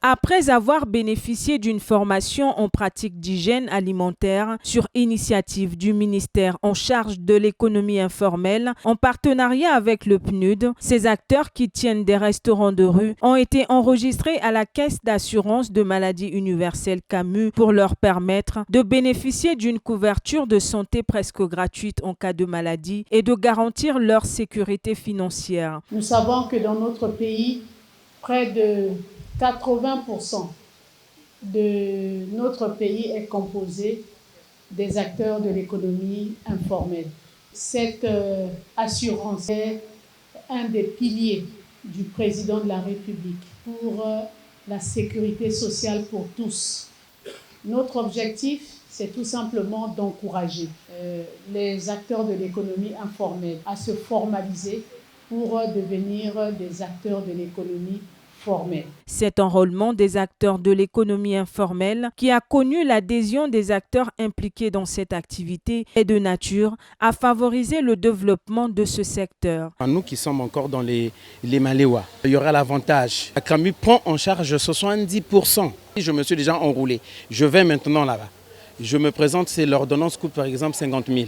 Après avoir bénéficié d'une formation en pratique d'hygiène alimentaire sur initiative du ministère en charge de l'économie informelle, en partenariat avec le PNUD, ces acteurs qui tiennent des restaurants de rue ont été enregistrés à la Caisse d'assurance de maladie universelle CAMU pour leur permettre de bénéficier d'une couverture de santé presque gratuite en cas de maladie et de garantir leur sécurité financière. Nous savons que dans notre pays, près de 80% de notre pays est composé des acteurs de l'économie informelle. Cette assurance est un des piliers du président de la République pour la sécurité sociale pour tous. Notre objectif, c'est tout simplement d'encourager les acteurs de l'économie informelle à se formaliser pour devenir des acteurs de l'économie formelle. Cet enrôlement des acteurs de l'économie informelle, qui a connu l'adhésion des acteurs impliqués dans cette activité, est de nature à favoriser le développement de ce secteur. Nous qui sommes encore dans les Maléwa, il y aura l'avantage. La CAMU prend en charge 70%. Je me suis déjà enroulé. Je vais maintenant là-bas. Je me présente, c'est l'ordonnance coûte par exemple 50 000.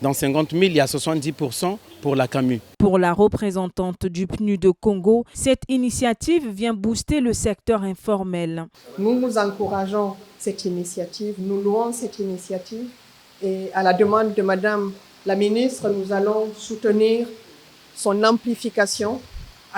Dans 50 000, il y a 70% pour la CAMU. Pour la représentante du PNUD de Congo, cette initiative vient booster le secteur informel. Nous encourageons cette initiative, nous louons cette initiative et à la demande de Madame la ministre, nous allons soutenir son amplification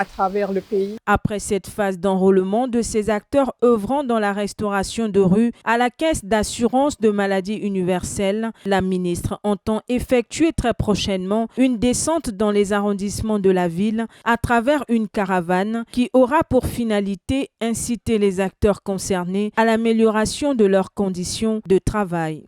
à travers le pays. Après cette phase d'enrôlement de ces acteurs œuvrant dans la restauration de rue à la Caisse d'assurance de maladie universelle, la ministre entend effectuer très prochainement une descente dans les arrondissements de la ville à travers une caravane qui aura pour finalité inciter les acteurs concernés à l'amélioration de leurs conditions de travail.